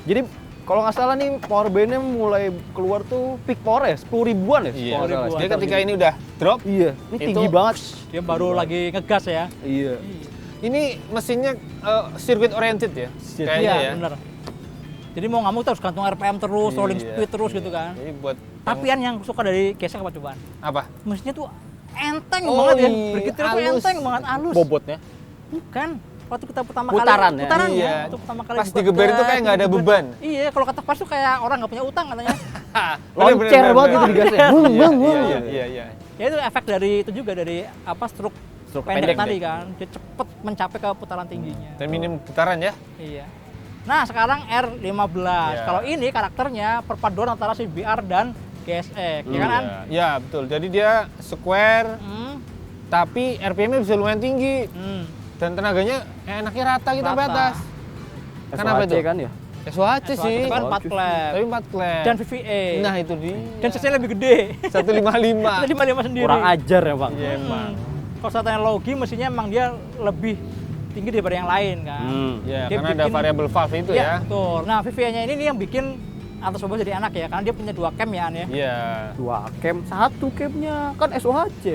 S2: Jadi kalau nggak salah nih power band-nya mulai keluar tuh peak power ya 10 ribuan ya.
S3: Iya.
S2: kalau nggak salah.
S3: Dia ketika ini udah drop,
S2: Iya, ini
S3: Itu-
S2: tinggi banget.
S1: Dia baru lagi ngegas ya.
S2: Iya.
S3: ini mesinnya circuit oriented ya. Kayaknya
S1: Iya,
S3: ya.
S1: bener. Jadi mau nggak mau kita harus gantung RPM terus, rolling
S3: Iya,
S1: speed terus gitu kan.
S3: Jadi buat
S1: Tapi yang suka dari gesek apa cobaan?
S3: apa?
S1: Mesinnya tuh enteng
S3: Oh,
S1: banget ya.
S3: iya,
S1: Bergetir tuh
S3: halus.
S1: enteng banget, halus.
S2: Bobotnya.
S1: Bukan. Waktu kita pertama
S2: Putaran
S1: kali
S2: ya?
S1: putarannya,
S3: Iya.
S1: itu pertama kali
S3: Pas digeber itu kayak nggak ada
S1: digeber.
S3: beban.
S1: Iya, kalau kata pas tuh kayak orang nggak punya utang katanya.
S2: Loncer banget gitu digasnya.
S3: Iya.
S1: Ya itu efek dari itu juga dari apa stroke pendek tadi kan. Dia cepet mencapai ke putaran tingginya.
S3: Dan minim getaran ya.
S1: Iya. Nah, sekarang R15.
S3: Iya.
S1: Kalau ini karakternya perpaduan antara CBR dan GSX, ya kan? An?
S3: Iya, betul. Jadi dia square
S1: Hmm.
S3: tapi RPM-nya bisa lumayan tinggi
S1: Hmm.
S3: dan tenaganya enaknya rata kita sampai
S1: Rata.
S3: atas. Kenapa itu?
S2: kan ya?
S3: SOHC sih.
S1: Itu kan 4
S2: Bagus.
S1: klep.
S3: Tapi 4 klep.
S1: Dan VVA.
S3: Nah, itu dia.
S1: Dan CC lebih gede.
S3: 155.
S1: Kita 55 sendiri.
S2: Kurang ajar ya bang.
S3: Iya, emang.
S1: Kalau secara teknologi mesinnya emang dia lebih tinggi daripada yang lain kan.
S3: Ya,
S1: Dia
S3: karena ada
S1: bikin-
S3: variable valve itu
S1: Iya,
S3: ya.
S1: betul. Nah, VVA-nya ini nih yang bikin atas bawah jadi enak ya, karena dia punya 2 cam ya, An ya.
S3: Iya.
S2: 2 cam, 1 camnya kan SOHC.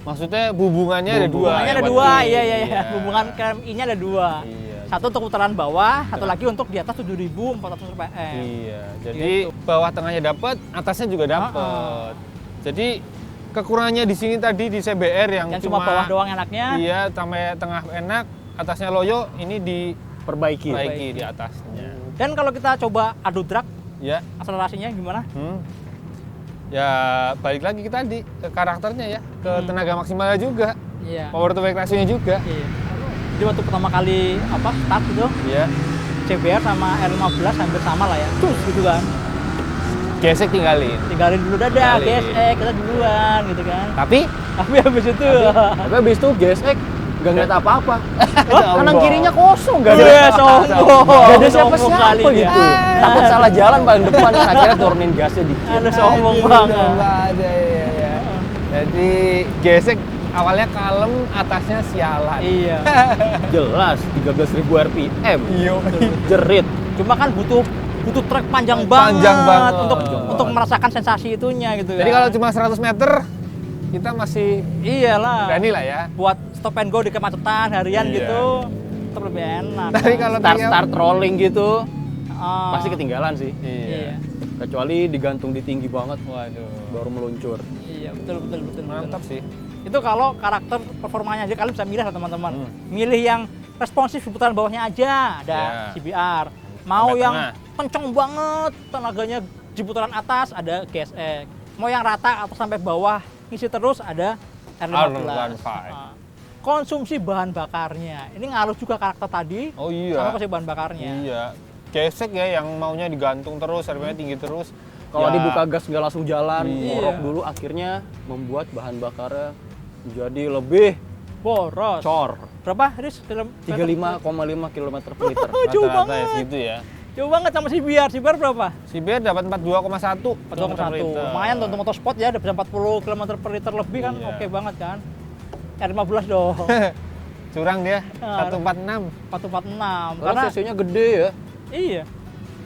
S3: Maksudnya hubungannya ada dua.
S1: Hubungannya ada
S3: buat
S1: 2,
S3: ini.
S1: iya. Hubungan cam I-nya ada 2.
S3: Iya.
S1: Satu untuk putaran bawah, satu lagi untuk di atas 7.400 rpm.
S3: Iya. Jadi bawah tengahnya dapat, atasnya juga dapat. Jadi kekurangannya di sini tadi di CBR yang
S1: Yang cuma bawah doang enaknya.
S3: Iya, sampai tengah enak, atasnya loyo, ini diperbaiki
S2: Perbaiki.
S3: di atasnya.
S1: Dan kalau kita coba adu drag,
S3: Ya.
S1: akselerasinya gimana?
S3: Ya balik lagi ke tadi ke karakternya ya, ke tenaga maksimalnya juga,
S1: Iya.
S3: power to weight ratio-nya juga.
S1: Iya. Jadi waktu pertama kali start gitu,
S3: Iya.
S1: CBR sama R15 hampir sama lah ya. Terus gitu kan.
S3: Gesek tinggalin.
S1: Tinggalin dulu dadah,
S3: Tinggalin.
S1: GSX kita duluan gitu kan.
S3: Tapi
S1: Tapi habis itu
S2: Tapi habis itu GSX nggak ngeliat apa-apa.
S3: Sombong.
S2: Kanan kirinya kosong nggak
S1: Iya,
S2: ada.
S1: sombong.
S2: Gak ada
S1: Sombong
S2: siapa-siapa
S1: kali dia.
S2: gitu. Takut salah jalan paling depan kan akhirnya turunin gasnya dikit.
S1: Ada sombong banget.
S3: ada ya. Jadi gesek awalnya kalem, atasnya sialan.
S1: Iya.
S2: Jelas 13.000 RPM.
S3: Iya.
S2: Jerit.
S1: Cuma kan butuh trek panjang
S3: Panjang banget.
S1: untuk merasakan sensasi itunya gitu
S3: Jadi
S1: kan.
S3: kalau cuma 100 meter kita masih
S1: iyalah.
S3: berani lah ya.
S1: Buat stop and go di kemacetan harian
S3: Iya.
S1: gitu tetap lebih enak.
S3: Tapi kalau
S2: Start rolling gitu
S1: Oh,
S2: pasti ketinggalan sih.
S1: Iya.
S2: Kecuali digantung di tinggi banget
S3: Waduh.
S2: baru meluncur.
S1: Iya, betul.
S3: Mantap sih.
S1: Itu kalau karakter performanya aja kalian bisa milih lah teman-teman. Milih yang responsif di putaran bawahnya aja, ada
S3: Iya.
S1: CBR. Mau
S3: Sampai
S1: yang
S3: tengah.
S1: kenceng banget tenaganya di putaran atas ada GSX. Mau yang rata atau sampai bawah ngisi terus ada R15.
S3: R15.
S1: Nah, konsumsi bahan bakarnya. Ini ngaruh juga karakter tadi
S3: Oh iya.
S1: sama konsumsi bahan bakarnya.
S3: Iya. Gesek ya yang maunya digantung terus, RPM-nya tinggi terus.
S2: Kalau
S3: Ya,
S2: dibuka gas nggak langsung jalan,
S3: Iya.
S2: ngorok dulu akhirnya membuat bahan bakarnya menjadi lebih
S1: Boros.
S2: cor.
S1: Berapa, Riz?
S2: 35,5 km per liter.
S1: Jauh
S3: rata-rata ya
S1: banget.
S3: segitu ya.
S1: Jauh banget sama CBR. CBR berapa?
S3: CBR dapat 42,1
S1: 42,1. Lumayan tuh untuk motorsport ya, ada bisa 40 km per liter lebih kan,
S3: Iya.
S1: oke banget kan. R15 dong,
S3: Curang dia,
S1: Ah.
S3: 146.
S1: 446.
S2: Karena
S1: Karena
S2: cc-nya gede ya.
S1: iya,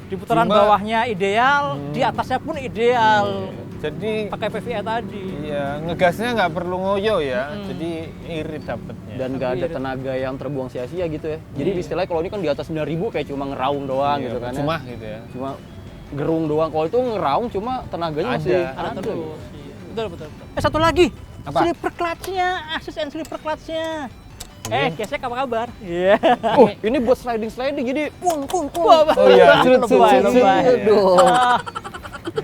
S1: di putaran
S3: Cuma-
S1: bawahnya ideal, di atasnya pun ideal.
S3: Jadi
S1: Pakai PVA tadi.
S3: iya, ngegasnya nggak perlu ngoyo ya. Jadi irit dapetnya.
S2: Dan nggak ada
S1: Tapi-
S2: tenaga yang terbuang sia-sia gitu ya. Jadi istilahnya kalau ini kan di atas 9.000 kayak cuma ngeraung doang
S3: Iya,
S2: gitu kan.
S3: Cuma
S2: ya.
S3: gitu ya.
S2: Cuma gerung doang. Kalau itu ngeraung cuma tenaganya
S3: Ada.
S2: masih
S1: Ada terus. Iya, betul. Satu lagi,
S3: Apa?
S1: slipper clutch-nya, assist and slipper clutch-nya. Gesek apa kabar? Iya.
S2: Oh, ini buat sliding jadi pung.
S1: Wah,
S3: Oh iya,
S1: lebay, lebay.
S2: Aduh.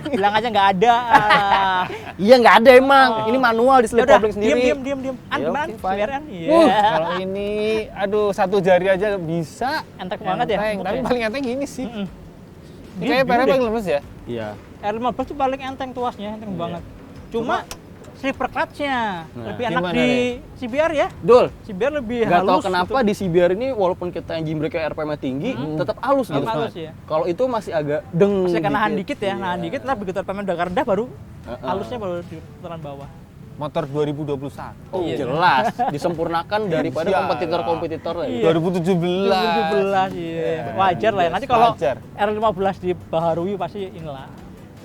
S1: Bilang aja nggak ada.
S2: Iya nggak ada emang. Ini manual di slip
S1: Yaudah,
S2: coupling sendiri.
S1: diam. An,
S2: Ya,
S1: gimana?
S2: oke, fine.
S1: CBR, Iya.
S3: Kalau ini, aduh satu jari aja bisa.
S1: Enteng banget ya.
S3: Enteng, tapi
S1: Oke.
S3: paling enteng gini sih.
S1: Mm-mm.
S3: Ini kayak
S1: Gini
S3: PR
S1: deh.
S3: paling lemes ya.
S2: Iya.
S1: R15 tuh paling enteng tuasnya, enteng banget. Cuma slipper clutch-nya.
S2: Nah,
S1: Lebih enak
S3: gimana
S1: di
S3: nih?
S1: CBR ya.
S2: Dul,
S1: CBR lebih
S2: nggak tahu
S1: halus
S2: kenapa
S1: gitu.
S2: di CBR ini walaupun kita engine brake RPM-nya tinggi, tetap halus gitu.
S1: Tetap halus ya.
S2: Kalau itu masih agak deng.
S1: Masih nahan dikit ya,
S2: Iya.
S1: nahan dikit lah begitu RPM udah rendah baru
S2: Heeh.
S1: halusnya baru di putaran bawah.
S3: Motor 2021.
S2: Oh,
S1: Iya.
S2: jelas disempurnakan daripada
S3: Iyalah.
S2: kompetitor-kompetitor lain.
S1: Iya.
S3: 2017.
S1: 2017 iya. Wajar lah ya. Nanti kalau
S3: Wajar.
S1: R15 dibaharui pasti inilah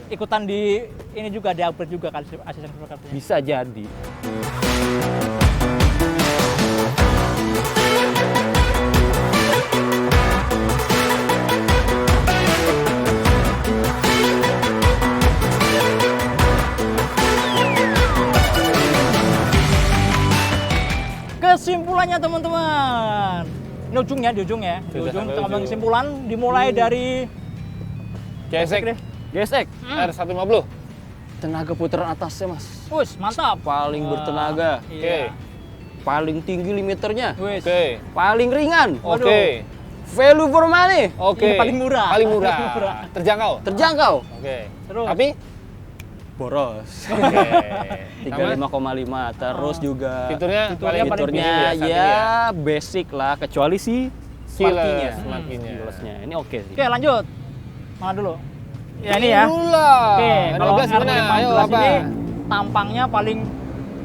S1: ikutan di ini juga di upgrade juga kan asisten supercharnya.
S2: Bisa jadi.
S1: Kesimpulannya teman-teman. Ini ujungnya, di ujung ya. Di
S3: Sudah
S1: ujung
S3: sampai
S1: kita ngomong
S3: ujung.
S1: kesimpulan dimulai dari
S3: Gesek
S1: deh.
S2: Gesek.
S3: R150.
S2: Tenaga putaran atasnya, Mas.
S1: Wus, mantap.
S2: Paling bertenaga.
S1: Iya.
S2: Paling tinggi limiternya.
S1: Wis.
S3: Oke.
S2: Paling ringan.
S1: Waduh.
S3: Oke.
S2: Value for money.
S3: Oke.
S1: Ini paling murah.
S3: Paling murah.
S1: Paling murah.
S3: Terjangkau.
S2: Terjangkau.
S3: Oke.
S1: Terus?
S3: Tapi
S2: Boros.
S3: oke.
S2: 35,5. Terus juga
S3: Fiturnya
S1: Fiturnya paling
S2: fiturnya
S3: biasa
S2: ya
S3: ya.
S2: basic lah, kecuali si
S3: Keyless,
S2: smartinya.
S3: smartinya.
S2: Keylessnya. Ini oke sih.
S1: Oke, lanjut. Mana dulu? Ya ini ya.
S3: Oke,
S1: Oke, kalau
S3: R15 gimana? Ayo
S1: R15
S3: apa?
S1: ini tampangnya paling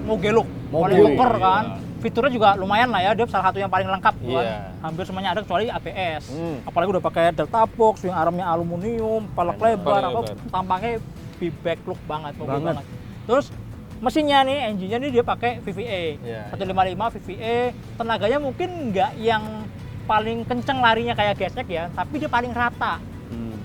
S1: moge look, paling
S2: Moge.
S1: locker kan. Fiturnya juga lumayan lah ya, dia salah satu yang paling lengkap kan.
S3: Iya.
S1: Hampir semuanya ada kecuali ABS.
S3: Apalagi
S1: Udah pakai delta box, swing armnya aluminium, palak
S3: Keren,
S1: lebar,
S3: palak
S1: apa
S3: lebar.
S1: tampangnya V-back look banget, moge
S2: Banget.
S1: banget. Terus mesinnya nih, engine-nya nih dia pakai VVA.
S3: Iya,
S1: 155 VVA, tenaganya mungkin nggak yang paling kenceng larinya kayak gesek ya, tapi dia paling rata.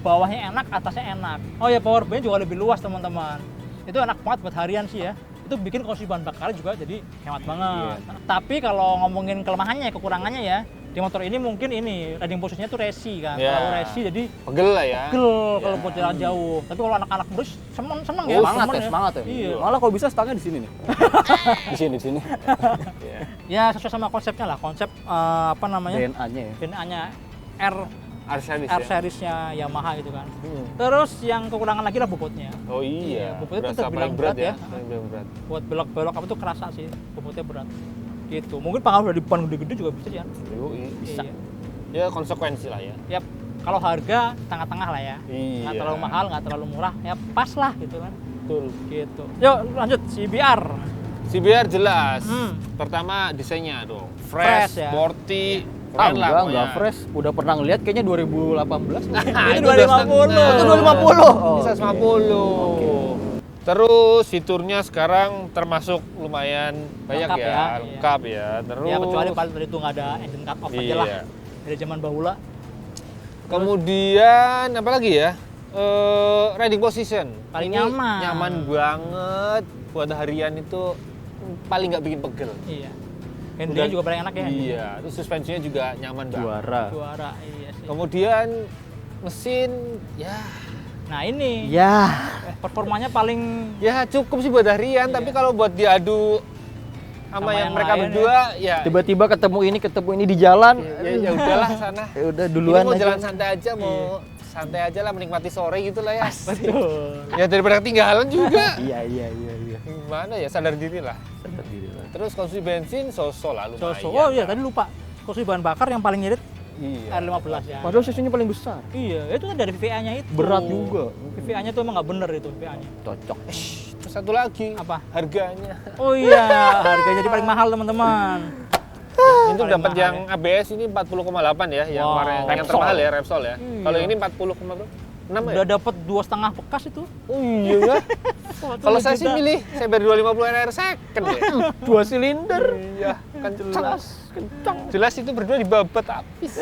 S1: Bawahnya enak, atasnya enak. Oh ya, power bank juga lebih luas teman-teman. Itu enak banget buat harian sih ya. Itu bikin konsumsi bahan bakar juga jadi hemat banget. Tapi kalau ngomongin kelemahannya, kekurangannya ya, di motor ini mungkin ini riding posisinya tuh resi kan,
S3: Iya.
S1: terlalu resi jadi
S3: pegel lah ya.
S1: pegel kalau buat jalan jauh. Tapi kalau anak-anak terus seneng ya.
S2: Semangat
S1: temen
S2: ya, semangat ya.
S1: Iya.
S2: Malah kalau bisa stangnya di sini nih. di sini.
S3: Iya.
S1: Ya sesuai sama konsepnya lah, konsep apa namanya?
S2: DNA-nya ya.
S1: DNA
S3: R-series
S1: R
S3: ya.
S1: seriesnya Yamaha gitu kan.
S3: Hmm.
S1: Terus yang kekurangan lagi lah bobotnya.
S3: Oh iya.
S1: Bobotnya
S3: Berasa
S1: terbilang
S3: paling berat
S1: berat
S3: ya.
S1: ya.
S3: Paling berat.
S1: Buat belok-belok apa tuh kerasa sih, bobotnya berat. Gitu. Mungkin pengaruh dari ban gede-gede juga bisa ya.
S3: Yoi.
S1: Bisa.
S3: Ya konsekuensi lah ya.
S1: Yap. Kalau harga tengah-tengah lah ya.
S3: Iya.
S1: Nggak terlalu mahal, nggak terlalu murah, ya pas lah gitu kan.
S3: Betul.
S1: Gitu. Yuk lanjut CBR.
S3: CBR jelas.
S1: Hmm.
S3: Pertama desainnya dong.
S1: Fresh
S3: Fresh,
S1: ya.
S3: sporty,
S2: Ah,
S3: keren lah
S2: enggak
S3: pokoknya.
S2: fresh. Udah pernah ngeliat kayaknya 2018.
S3: Nah,
S1: Itu
S3: udah
S1: 250.
S3: setengah.
S2: Itu 250. Oh,
S3: Bisa 150. Terus fiturnya sekarang termasuk lumayan banyak
S1: Lengkap
S3: ya,
S1: ya,
S3: lengkap ya. Terus
S1: Ya kecuali paling tadi itu nggak ada engine cut off aja lah.
S3: Iya.
S1: Dari zaman bahula.
S3: Kemudian apa lagi ya? Riding position.
S1: Paling
S3: Ini
S1: nyaman.
S3: Nyaman banget buat harian itu paling nggak bikin pegel.
S1: Iya. Handlingnya juga paling enak ya.
S3: Iya, terus suspensinya juga nyaman banget.
S2: Juara.
S1: Juara, iya sih.
S3: Kemudian mesin ya
S1: Nah ini
S2: Ya.
S1: performanya paling
S3: ya cukup sih buat harian,
S1: Iya.
S3: tapi kalau buat diadu sama
S1: Sama
S3: yang
S1: yang
S3: mereka
S1: lain
S3: berdua ya
S2: Tiba-tiba ketemu ini di jalan.
S3: ya udahlah sana.
S2: Ya udah
S3: Ini
S2: duluan
S3: mau
S2: aja.
S3: jalan santai aja, mau santai aja lah menikmati sore gitu lah ya.
S1: betul.
S3: Ya daripada ketinggalan juga.
S2: Iya.
S3: Gimana ya, sadar diri lah.
S2: Sadar diri lah.
S3: Terus konsumsi bensin so-so lah lumayan.
S1: Oh iya tadi lupa. Konsumsi bahan bakar yang paling ngirit
S3: Iya.
S1: R15 ya.
S2: Padahal sisinya paling besar.
S1: Iya, itu kan dari VVA-nya itu.
S2: Berat juga.
S1: VVA-nya tuh emang nggak bener itu VVA-nya.
S2: Cocok.
S3: Terus satu lagi,
S1: Apa?
S3: harganya.
S1: Oh iya, harganya jadi paling mahal teman-teman.
S3: Ini tuh
S1: paling
S3: dapat
S1: mahal
S3: yang ABS ini 40,8 ya, yang
S1: Wow.
S3: kemarin yang
S2: Repsol.
S3: termahal ya, Repsol ya.
S1: Iya.
S3: Kalau ini 40,6 ya?
S1: Udah dapat 2,5 bekas itu.
S3: Oh iya ya. Kalau saya sih milih CBR 250 RR second ya.
S2: 2 silinder.
S3: Iya, kencang.
S2: Kencang.
S3: Jelas itu berdua dibabat habis.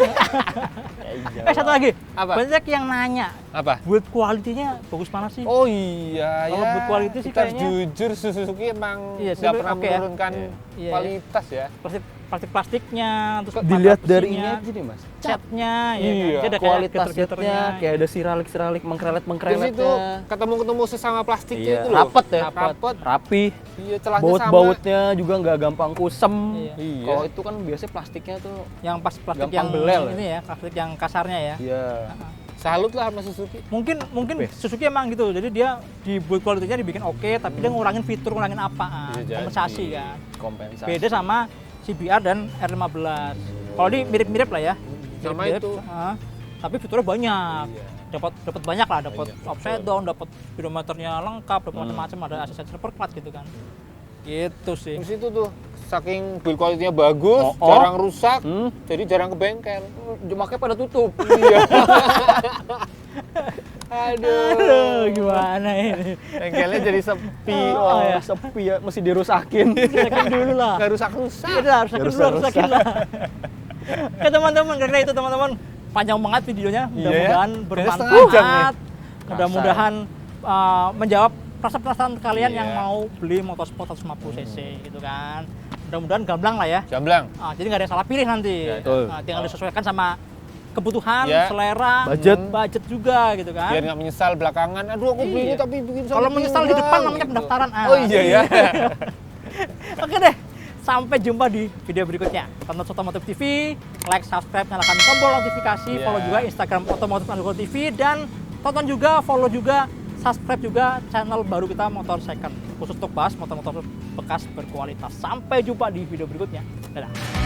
S1: Satu lagi.
S3: Apa?
S1: Banyak yang nanya,
S3: Apa?
S1: build quality-nya bagus mana sih?
S3: Oh iya
S1: Kalau
S3: ya.
S1: buat quality sih
S3: kita harus
S1: kayaknya-
S3: jujur Suzuki emang
S1: Iya,
S3: nggak pernah
S1: oke ya.
S3: menurunkan
S1: Iya.
S3: kualitas ya.
S1: Plastiknya, terus
S2: Dilihat dari ini
S1: batasan
S2: aja nih, Mas.
S1: catnya,
S3: Iya,
S1: ya kan? Dia ada
S2: Kualitas
S1: getter-getternya.
S2: catnya kayak ada siralik-siralik
S3: Terus
S2: mengkrelet-mengkreletnya.
S3: itu ketemu sesama plastiknya
S2: Iya,
S3: itu loh.
S2: rapet ya.
S3: Rapet.
S2: Rapi.
S3: Iya, celahnya sama.
S2: Baut-bautnya juga nggak gampang kusem.
S1: Iya.
S3: Iya.
S2: Kalau itu kan biasanya plastiknya tuh
S1: Yang pas plastik
S2: Gampang
S1: yang
S2: belel ya?
S1: ini ya, plastik yang kasarnya ya.
S2: ya
S3: Salut lah sama Suzuki.
S1: Mungkin Suzuki emang gitu. Jadi dia di build quality-nya dibikin oke, tapi dia ngurangin fitur, ngurangin apa?
S3: Bisa jadi.
S1: Kompensasi kan.
S2: Kompensasi.
S1: Beda sama CBR dan R15. Kalau ini mirip-mirip lah ya.
S3: Sama
S1: Mirip-mirip,
S3: itu.
S1: tapi fiturnya banyak.
S3: Iya.
S1: Dapat banyak lah, dapat
S3: Banyak,
S1: upside down, dapat speedometernya lengkap, dapat
S3: Hmm.
S1: macam-macam, ada ACC superclutch gitu kan. Gitu sih.
S3: Terus itu tuh saking build quality-nya bagus,
S2: Oh.
S3: jarang rusak,
S2: Hmm.
S3: jadi jarang ke bengkel.
S2: Makanya pada tutup.
S3: Iya.
S1: Aduh, gimana ini?
S2: Bengkelnya jadi sepi.
S1: Oh, iya.
S2: Sepi ya, mesti dirusakin.
S1: Rusakin dulu lah.
S3: Nggak rusak-rusak.
S1: Iya, rusakin
S2: Harus
S1: dulu,
S2: rusak.
S1: rusakin lah. Oke teman-teman, karena itu teman-teman panjang banget videonya.
S3: Iya ya.
S1: Mudah-mudahan
S3: Kayaknya setengah jam nih.
S1: bermanfaat. Mudah-mudahan menjawab rasa-perasaan kalian
S3: Iya.
S1: yang mau beli motorsport 150 cc gitu kan. Mudah-mudahan gamblang lah ya.
S3: Jamblang.
S1: Jadi nggak ada yang salah pilih nanti.
S3: Iya,
S2: betul.
S1: Tinggal disesuaikan sama kebutuhan,
S3: Iya.
S1: selera,
S2: Budget.
S1: juga gitu kan.
S3: Biar nggak menyesal belakangan. Aduh aku beli ini
S1: Iya.
S3: tapi bikin sama
S1: Kalau menyesal di
S3: juga,
S1: depan namanya
S3: gitu.
S1: pendaftaran.
S3: Oh iya ya.
S1: Oke deh, sampai jumpa di video berikutnya. Tonton Otomotif TV, like, subscribe, nyalakan tombol notifikasi,
S3: Iya.
S1: follow juga Instagram Otomotif TV, dan tonton juga, follow juga, subscribe juga channel baru kita Motor Second, khusus untuk bahas motor-motor bekas berkualitas. Sampai jumpa di video berikutnya. Dadah.